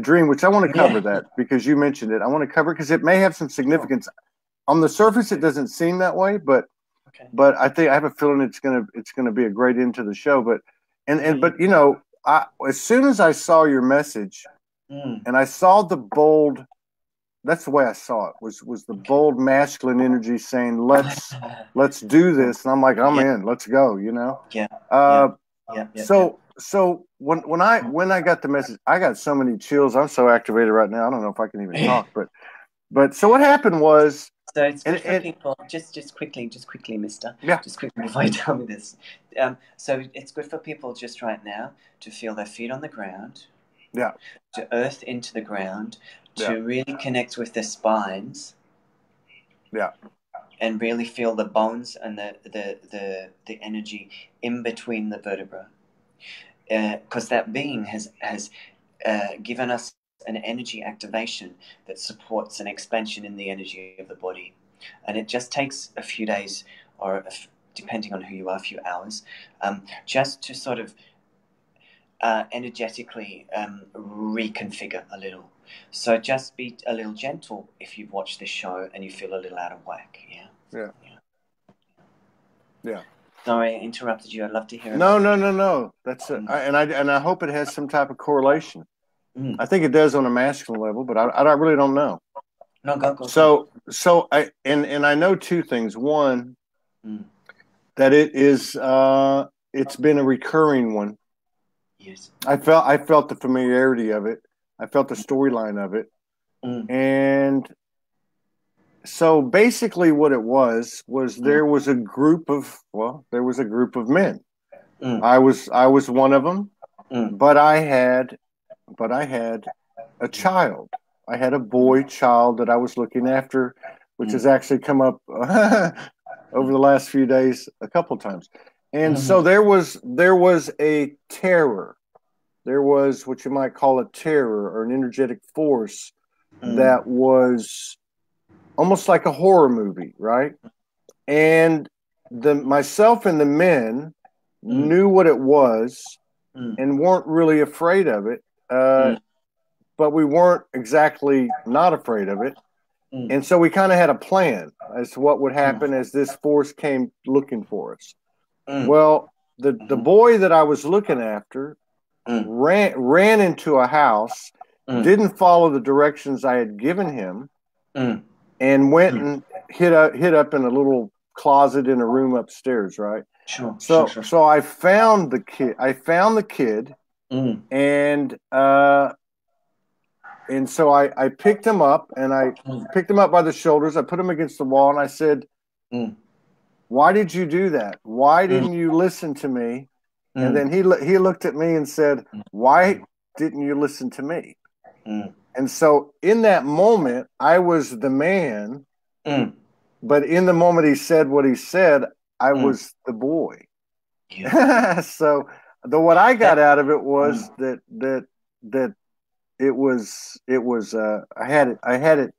dream, which I want to cover that because you mentioned it. I want to cover it because it may have some significance. On the surface, it doesn't seem that way, but I think I have a feeling it's gonna be a great end to the show. But as soon as I saw your message and I saw the bold. That's the way I saw it. Was the bold masculine energy saying, "Let's do this," and I'm like, "I'm in. Let's go." So when I got the message, I got so many chills. I'm so activated right now. I don't know if I can even talk. But so what happened was. So it's good for people. Just quickly, Mister. Just quickly before you tell me this. So it's good for people just right now to feel their feet on the ground. To earth into the ground. To really connect with their spines. and really feel the bones and the energy in between the vertebra, because that being has given us an energy activation that supports an expansion in the energy of the body. And it just takes a few days, or depending on who you are, a few hours, just to sort of energetically reconfigure a little. So just be a little gentle if you've watched this show and you feel a little out of whack. Yeah. Sorry, I interrupted you. I'd love to hear. No. That's and I hope it has some type of correlation. I think it does on a masculine level, but I really don't know. No, go. So I know two things. One, that it is it's been a recurring one. Yes. I felt the familiarity of it. I felt the storyline of it. And so basically what it was there was a group of men. I was one of them, but I had a child. I had a boy child that I was looking after, which has actually come up over the last few days a couple times. And so there was a terror. There was what you might call a terror or an energetic force that was almost like a horror movie, right? And myself and the men knew what it was and weren't really afraid of it, but we weren't exactly not afraid of it. And so we kind of had a plan as to what would happen as this force came looking for us. Well, the boy that I was looking after ran into a house, didn't follow the directions I had given him, and went and hid up in a little closet in a room upstairs, right? Sure. So I found the kid, and so I picked him up, and I picked him up by the shoulders. I put him against the wall, and I said, "Why did you do that? Why didn't you listen to me?" And then he looked at me and said, "Why didn't you listen to me?" And so in that moment, I was the man, but in the moment he said what he said, I was the boy. Yeah. So what I got out of it was that it was I had it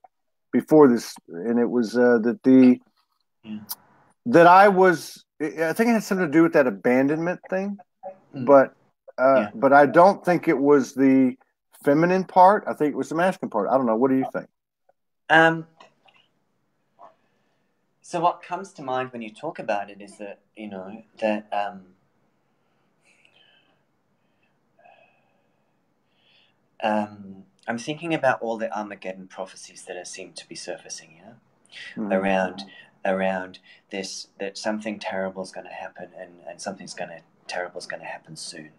before this, and it was that I was, I think it had something to do with that abandonment thing, but I don't think it was the feminine part. I think it was the masculine part. I don't know. What do you think? So what comes to mind when you talk about it is that, I'm thinking about all the Armageddon prophecies that seem to be surfacing, around this, that something terrible is going to happen, and something terrible is going to happen soon.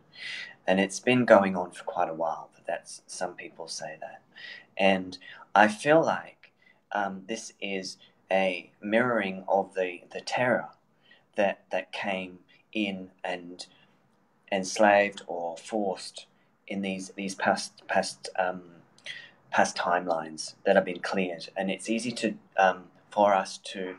And it's been going on for quite a while, but some people say that. And I feel like this is a mirroring of the terror that came in and enslaved or forced in these past timelines that have been cleared. And it's easy to for us to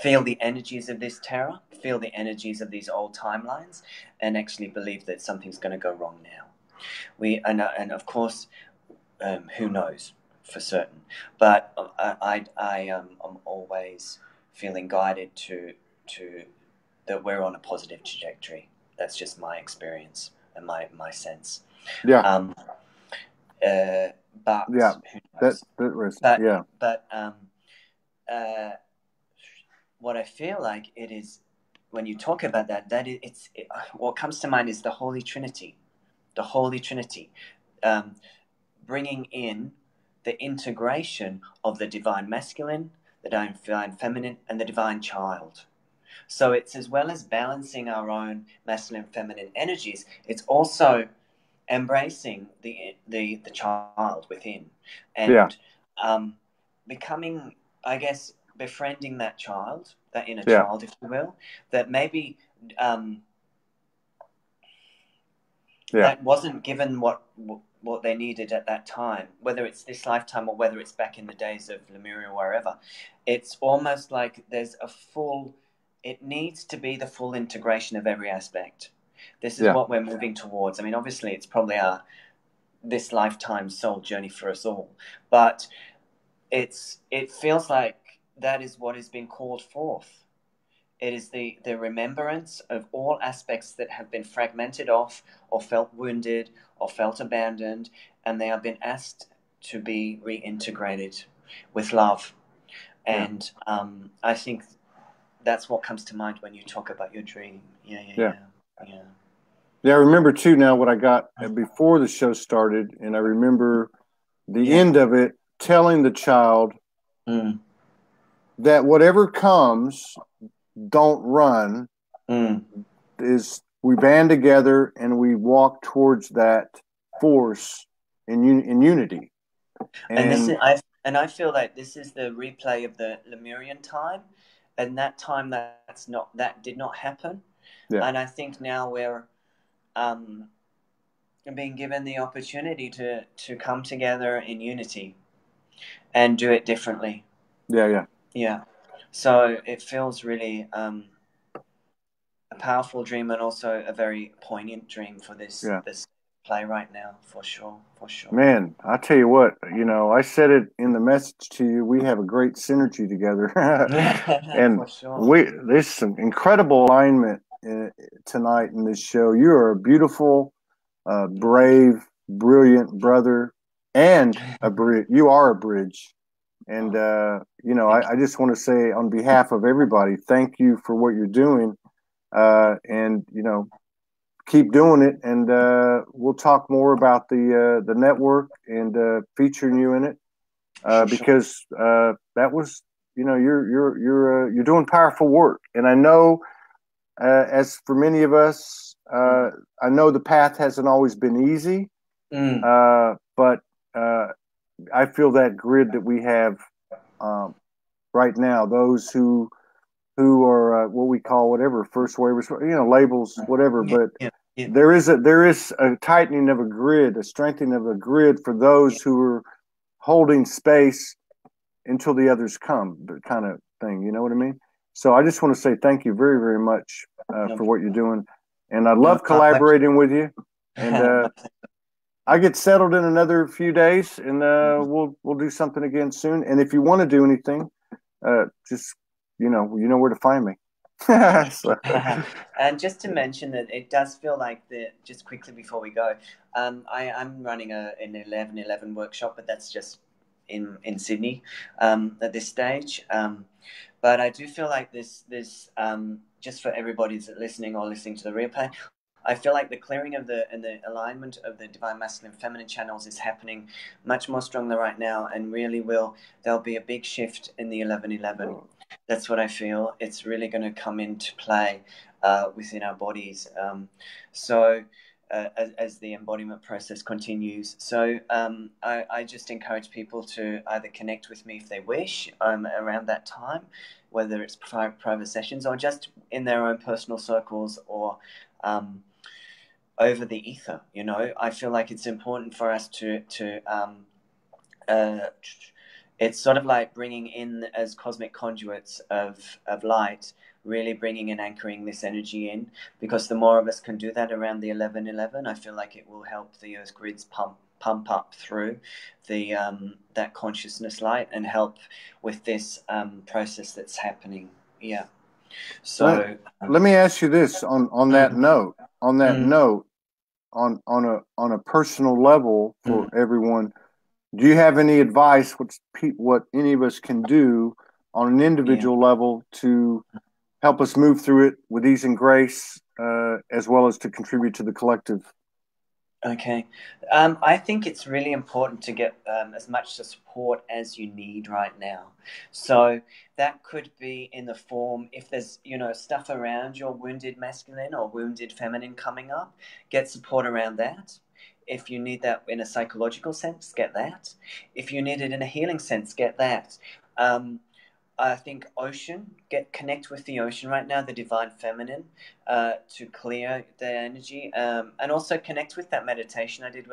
feel the energies of this terror, feel the energies of these old timelines, and actually believe that something's going to go wrong now. And of course, who knows for certain? But I'm always feeling guided to that we're on a positive trajectory. That's just my experience and my sense. Yeah. But yeah, who knows? But what I feel like it is, when you talk about what comes to mind is the Holy Trinity. The Holy Trinity, bringing in the integration of the divine masculine, the divine feminine, and the divine child. So it's, as well as balancing our own masculine and feminine energies, it's also embracing the child within, and becoming, I guess, befriending that child, that inner child, if you will, that maybe that wasn't given what what they needed at that time, whether it's this lifetime or whether it's back in the days of Lemuria or wherever. It's almost like there's a full, it needs to be the full integration of every aspect. This is what we're moving towards. I mean, obviously, it's probably this lifetime's soul journey for us all, but it feels like that is what is being called forth. It is the remembrance of all aspects that have been fragmented off or felt wounded or felt abandoned, and they have been asked to be reintegrated with love. And I think that's what comes to mind when you talk about your dream. Yeah. I remember too now what I got before the show started, and I remember the end of it telling the child that whatever comes, don't run. Is we band together and we walk towards that force in unity. And I feel like this is the replay of the Lemurian time, and that time that did not happen. And I think now we're being given the opportunity to come together in unity and do it differently. Yeah. So it feels really a powerful dream, and also a very poignant dream for this play right now, for sure. Man, I tell you what, I said it in the message to you. We have a great synergy together, and there's some incredible alignment tonight in this show. You are a beautiful, brave, brilliant brother, and you are a bridge. And I just want to say on behalf of everybody, thank you for what you're doing, and keep doing it, and we'll talk more about the network and featuring you in it, because that was you're doing powerful work, and I know as for many of us, I know the path hasn't always been easy, but I feel that grid that we have right now, those who are what we call whatever first wave, labels, whatever, but there is a tightening of a grid, a strengthening of a grid for those who are holding space until the others come, kind of thing. You know what I mean? So I just want to say thank you very, very much for what you're doing, and I love collaborating with you. And I get settled in another few days, and we'll do something again soon. And if you want to do anything, just you know where to find me. And just to mention that it does feel like just quickly before we go, I'm running an 11/11 workshop, but that's just in Sydney at this stage. But I do feel like this just for everybody that's listening or listening to the replay, I feel like the clearing of and the alignment of the divine masculine feminine channels is happening much more strongly right now, and really there'll be a big shift in the 11/11. That's what I feel. It's really going to come into play within our bodies. As the embodiment process continues. So I just encourage people to either connect with me if they wish around that time, whether it's private sessions or just in their own personal circles, or over the ether. I feel like it's important for us to it's sort of like bringing in, as cosmic conduits of light, really bringing and anchoring this energy in, because the more of us can do that around the 11/11, I feel like it will help the earth grids pump up through that consciousness light, and help with this process that's happening. So let me ask you this on that note, on a personal level for everyone. Do you have any advice what any of us can do on an individual level to help us move through it with ease and grace, as well as to contribute to the collective? Okay. I think it's really important to get as much support as you need right now. So that could be in the form, if there's, stuff around your wounded masculine or wounded feminine coming up, get support around that. If you need that in a psychological sense, get that. If you need it in a healing sense, get that. I think ocean, connect with the ocean right now, the divine feminine, to clear the energy, and also connect with that meditation I did.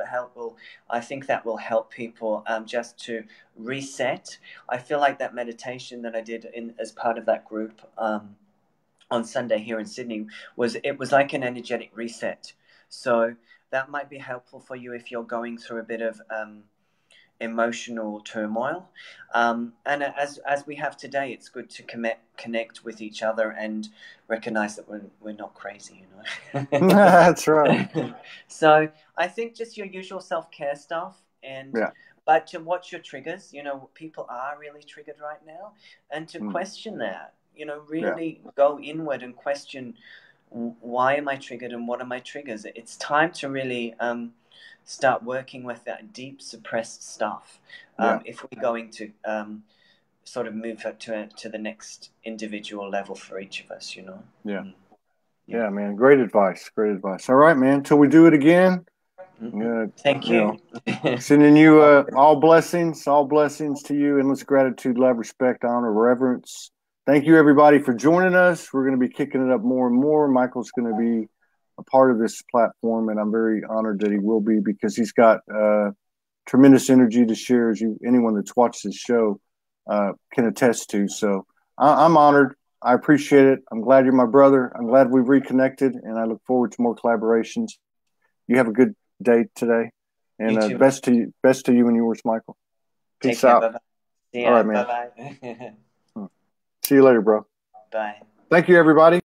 I think that will help people just to reset. I feel like that meditation that I did as part of that group on Sunday here in Sydney was like an energetic reset. So that might be helpful for you if you're going through a bit of emotional turmoil, and as we have today, it's good to connect with each other and recognize that we're not crazy, That's right. So I think just your usual self-care stuff, and Yeah. but to watch your triggers. People are really triggered right now, and to question that, really go inward and question, why am I triggered and what are my triggers. It's time to really start working with that deep suppressed stuff, if we're going to sort of move it to the next individual level for each of us. Yeah, man, great advice, all right, man, till we do it again. Thank you. Sending you all blessings to you, endless gratitude, love, respect, honor, reverence. Thank you, everybody, for joining us. We're going to be kicking it up more and more. Michael's going to be a part of this platform, and I'm very honored that he will be, because he's got tremendous energy to share, as anyone that's watched this show can attest to. So I'm honored. I appreciate it. I'm glad you're my brother. I'm glad we've reconnected, and I look forward to more collaborations. You have a good day today, and best to you and yours, Michael. Peace out. Bye-bye. See ya. All right, man. Bye-bye. See you later, bro. Bye. Thank you, everybody.